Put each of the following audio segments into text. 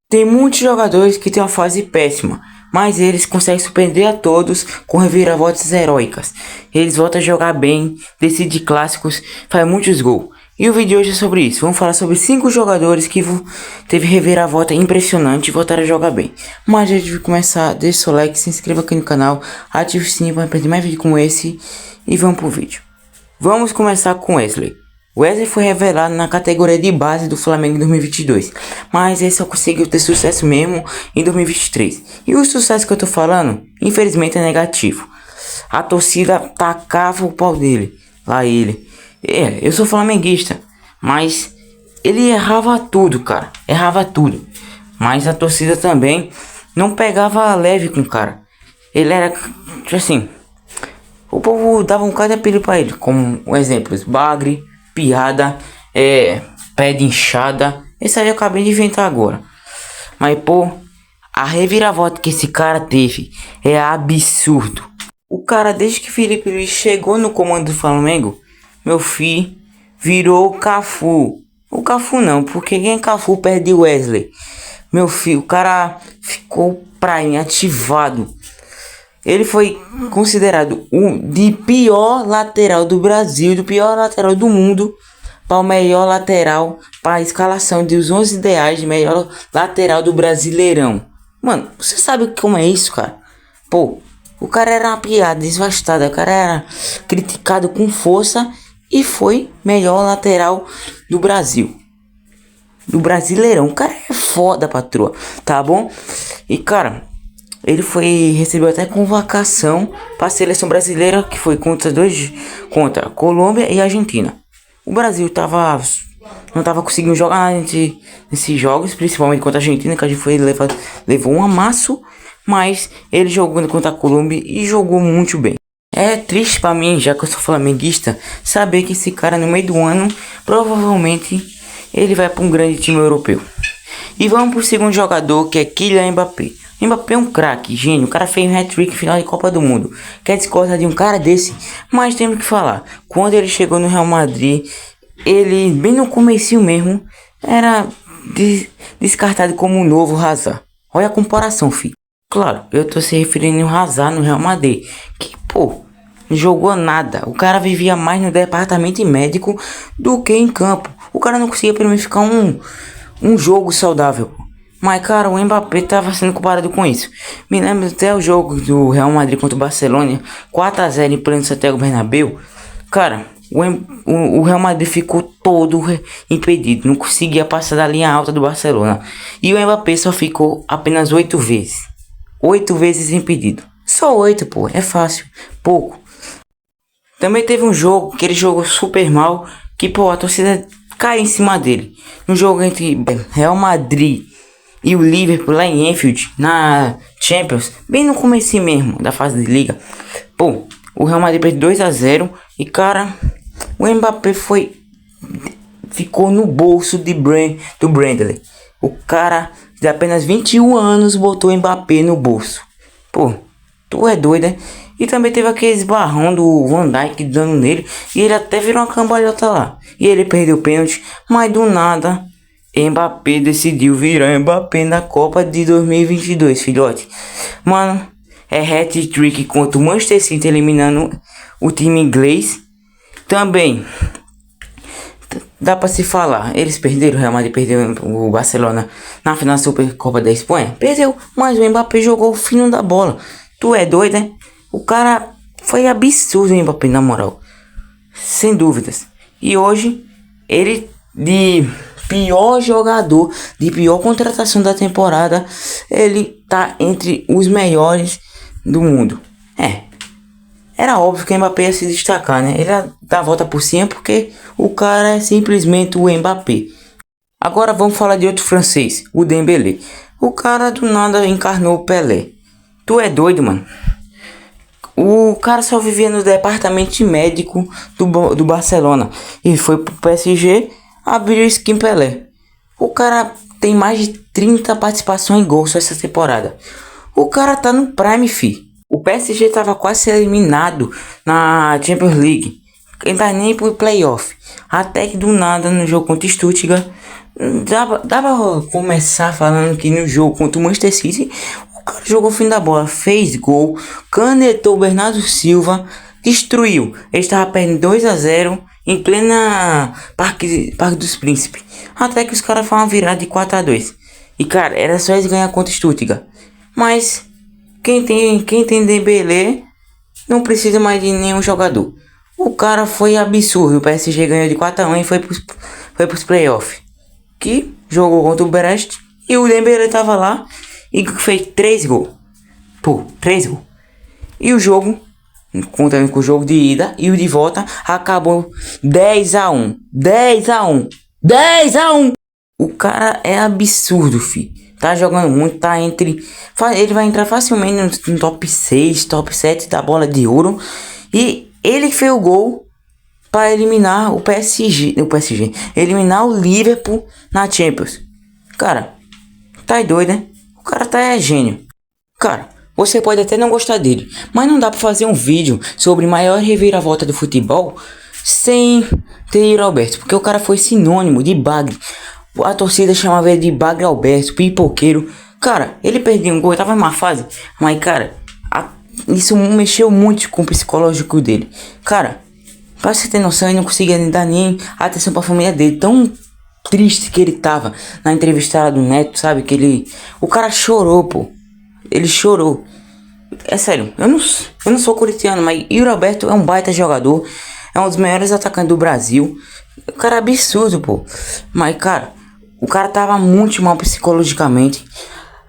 Tem muitos jogadores que têm uma fase péssima, mas eles conseguem surpreender a todos com reviravoltas heróicas. Eles voltam a jogar bem, decidem clássicos, fazem muitos gols. E o vídeo de hoje é sobre isso. Vamos falar sobre 5 jogadores que teve reviravolta impressionante e voltaram a jogar bem. Mas antes de começar, deixe seu like, se inscreva aqui no canal, ative o sininho para não perder mais vídeos como esse e vamos pro vídeo. Vamos começar com Wesley. Wesley foi revelado na categoria de base do Flamengo em 2022, mas ele só conseguiu ter sucesso mesmo em 2023. E o sucesso que eu tô falando, infelizmente é negativo. A torcida tacava o pau dele, lá ele. Eu sou flamenguista, mas ele errava tudo, cara, errava tudo. Mas a torcida também não pegava leve com o cara. Ele era, tipo assim, o povo dava um cada apelido pra ele, como exemplos, bagre, piada, pé de inchada. Esse aí eu acabei de inventar agora. Mas pô, a reviravolta que esse cara teve é absurdo. O cara, desde que Felipe Luiz chegou no comando do Flamengo, meu filho, virou o Cafu. O Cafu não, porque quem é Cafu perde Wesley. Meu filho, o cara ficou ativado. Ele foi considerado o de pior lateral do Brasil, do pior lateral do mundo, para o melhor lateral, para a escalação dos 11 ideais de melhor lateral do Brasileirão. Mano, você sabe como é isso, cara? Pô, o cara era uma piada desvastada, o cara era criticado com força e foi melhor lateral do Brasil. Do Brasileirão. O cara é foda, patroa, tá bom? E cara, ele recebeu até convocação para a seleção brasileira, que foi contra a Colômbia e a Argentina. O Brasil não tava conseguindo jogar nesses jogos, principalmente contra a Argentina, que a gente levou um amasso, mas ele jogou contra a Colômbia e jogou muito bem. É triste para mim, já que eu sou flamenguista, saber que esse cara no meio do ano provavelmente ele vai para um grande time europeu. E vamos pro segundo jogador, que é Kylian Mbappé. Mbappé é um craque, gênio, o cara fez um hat-trick final de Copa do Mundo. Quer discordar de um cara desse? Mas temos que falar, quando ele chegou no Real Madrid, ele, bem no comecinho mesmo, era descartado como um novo Hazard. Olha a comparação, filho. Claro, eu tô se referindo ao Hazard no Real Madrid, que, pô, não jogou nada. O cara vivia mais no departamento médico do que em campo. O cara não conseguia pelo menos ficar um jogo saudável. Mas, cara, o Mbappé tava sendo comparado com isso. Me lembro até o jogo do Real Madrid contra o Barcelona, 4 a 0 em pleno Santiago Bernabéu. Cara, o Real Madrid ficou todo impedido. Não conseguia passar da linha alta do Barcelona. E o Mbappé só ficou apenas 8 vezes. 8 vezes impedido. Só 8, pô. É fácil. Pouco. Também teve um jogo que ele jogou super mal, que, pô, a torcida caiu em cima dele. No jogo entre Real Madrid e o Liverpool lá em Anfield, na Champions, bem no começo mesmo da fase de liga. Pô, o Real Madrid perdeu 2 a 0 e, cara, o Mbappé ficou no bolso do Brandley. O cara de apenas 21 anos botou o Mbappé no bolso. Pô, tu é doido, né? E também teve aquele esbarrão do Van Dijk dando nele, e ele até virou uma cambalhota lá. E ele perdeu o pênalti, mas do nada Mbappé decidiu virar Mbappé na Copa de 2022, filhote. Mano, é hat-trick contra o Manchester City, eliminando o time inglês. Também dá pra se falar, eles perderam, o Real Madrid perdeu o Barcelona na final da Supercopa da Espanha. Perdeu, mas o Mbappé jogou o fino da bola. Tu é doido, né? O cara foi absurdo, o Mbappé, na moral. Sem dúvidas. E hoje, ele de pior jogador, de pior contratação da temporada, ele tá entre os melhores do mundo. Era óbvio que o Mbappé ia se destacar, né? Ele ia dar a volta por cima porque o cara é simplesmente o Mbappé. Agora vamos falar de outro francês, o Dembélé. O cara do nada encarnou o Pelé. Tu é doido, mano? O cara só vivia no departamento médico do Barcelona e foi pro PSG, abriu skin Pelé. O cara tem mais de 30 participações em gols essa temporada. O cara tá no prime, fi. O PSG tava quase eliminado na Champions League. Não tá nem pro playoff. Até que do nada, no jogo contra o Stuttgart, Dá pra começar falando que no jogo contra o Manchester City, o cara jogou o fim da bola, fez gol, canetou o Bernardo Silva, destruiu. Ele estava perdendo 2-0 em plena Parque dos Príncipes. Até que os caras foram virada de 4-2. E cara, era só eles ganhar contra o Stuttgart. Mas quem tem Dembélé não precisa mais de nenhum jogador. O cara foi absurdo. O PSG ganhou de 4-1 e foi pros playoffs. Que jogou contra o Brest e o Dembélé tava lá e fez 3 gols. Pô, 3 gols. E o jogo, contando com o jogo de ida e o de volta, acabou 10-1. 10-1. 10-1. O cara é absurdo, fi. Tá jogando muito, tá entre... Ele vai entrar facilmente no top 6, top 7 da bola de ouro. E ele fez o gol para eliminar o PSG, eliminar o Liverpool na Champions. Cara, tá doido, né? O cara tá gênio. Cara, você pode até não gostar dele, mas não dá para fazer um vídeo sobre maior reviravolta do futebol sem ter Yuri Alberto, porque o cara foi sinônimo de bagre. A torcida chamava ele de Bagre Alberto, pipoqueiro. Cara, ele perdeu um gol, tava em uma fase, mas cara, isso mexeu muito com o psicológico dele. Cara, pra você ter noção, ele não conseguia dar nem atenção pra família dele. Tão triste que ele tava na entrevista do Neto, sabe? O cara chorou, pô. Ele chorou. É sério, eu não sou corintiano, mas Yuri Alberto é um baita jogador. É um dos melhores atacantes do Brasil. O cara é absurdo, pô. Mas, cara, o cara tava muito mal psicologicamente.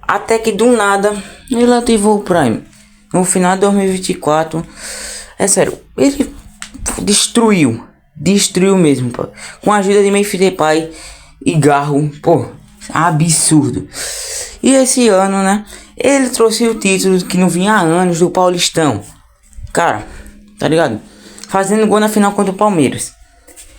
Até que do nada ele ativou o Prime. No final de 2024. É sério, ele destruiu mesmo, pô. Com a ajuda de Memphis Depay e Garro, pô, absurdo. E esse ano, né, ele trouxe o título que não vinha há anos do Paulistão. Cara, tá ligado? Fazendo gol na final contra o Palmeiras.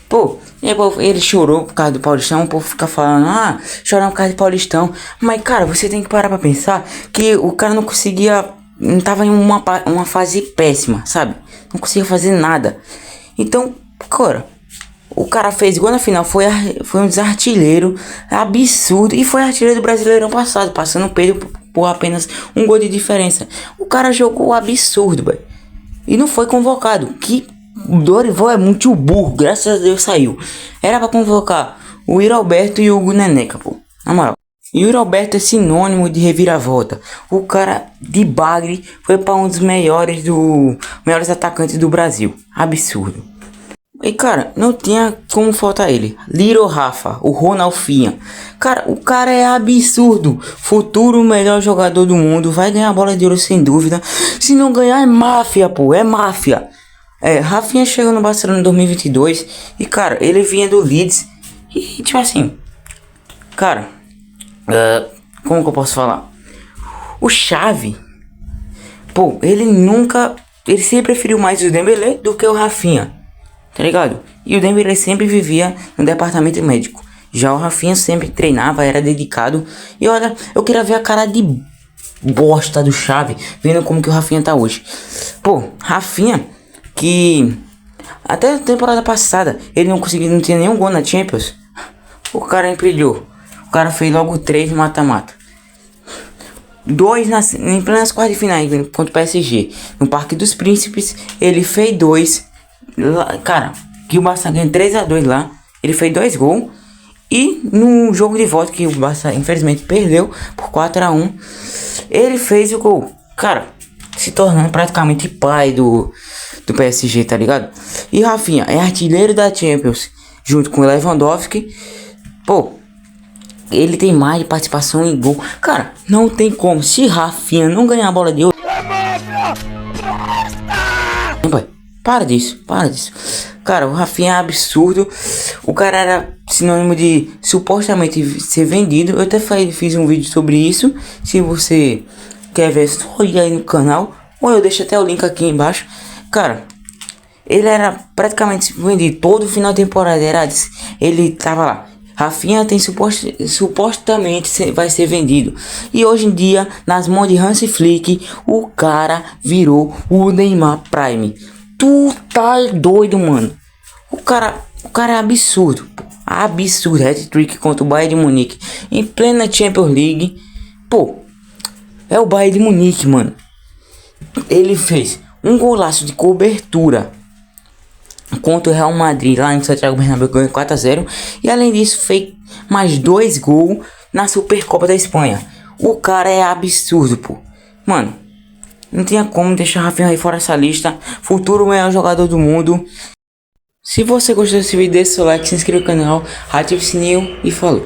Pô, e aí, ele chorou por causa do Paulistão. O povo fica falando, chorando por causa do Paulistão. Mas, cara, você tem que parar pra pensar que o cara não conseguia... Não tava em uma fase péssima, sabe? Não conseguia fazer nada. Então, cara, o cara fez gol na final. Foi um desartilheiro absurdo. E foi artilheiro do Brasileirão passado, passando o Pedro por apenas um gol de diferença. O cara jogou absurdo, velho. E não foi convocado. Que Dorival é muito burro. Graças a Deus saiu. Era pra convocar o Yuri Alberto e o Hugo Neneca, pô. Na moral. Yuri Alberto é sinônimo de reviravolta. O cara de bagre foi para um dos melhores atacantes do Brasil. Absurdo. E cara, não tinha como faltar ele. Little Rafa, o Ronaldinho. Cara, o cara é absurdo. Futuro melhor jogador do mundo. Vai ganhar a bola de ouro sem dúvida. Se não ganhar é máfia, pô. É máfia. Rafinha chegou no Barcelona em 2022. E cara, ele vinha do Leeds. E tipo assim, cara, como que eu posso falar? O Xavi, pô, ele sempre preferiu mais o Dembélé do que o Rafinha, tá ligado? E o Dembélé sempre vivia no departamento médico. Já o Rafinha sempre treinava, era dedicado. E olha, eu queria ver a cara de bosta do Xavi, vendo como que o Rafinha tá hoje. Pô, Rafinha, que até a temporada passada ele não tinha nenhum gol na Champions. O cara empilhou. O cara fez logo 3 no mata-mata. 2 em plenas quartas de final contra o PSG. No Parque dos Príncipes, ele fez 2. Cara, que o Barça ganhou 3-2 lá. Ele fez 2 gols. E no jogo de volta, que o Barça infelizmente perdeu por 4-1, ele fez o gol. Cara, se tornando praticamente pai do PSG, tá ligado? E Rafinha é artilheiro da Champions, junto com o Lewandowski. Pô, ele tem mais participação em gol. Cara, não tem como. Se Rafinha não ganhar a bola de ouro... Para disso. Cara, o Rafinha é absurdo. O cara era sinônimo de supostamente ser vendido. Eu até fiz um vídeo sobre isso. Se você quer ver, só ir aí no canal. Ou eu deixo até o link aqui embaixo. Cara, ele era praticamente vendido. Todo final de temporada ele tava lá. Rafinha tem supostamente vai ser vendido. E hoje em dia, nas mãos de Hansi Flick, o cara virou o Neymar Prime. Tu tá doido, mano. O cara é absurdo. Absurdo, hat-trick contra o Bayern de Munique em plena Champions League. Pô, é o Bayern de Munique, mano. Ele fez um golaço de cobertura contra o Real Madrid lá em Santiago Bernabéu, ganhou 4 a 0. E além disso fez mais 2 gols na Supercopa da Espanha. O cara é absurdo, pô. Mano, não tinha como deixar Rafinha aí fora dessa lista. Futuro melhor jogador do mundo. Se você gostou desse vídeo, deixe seu like, se inscreva no canal, ative o sininho e falou.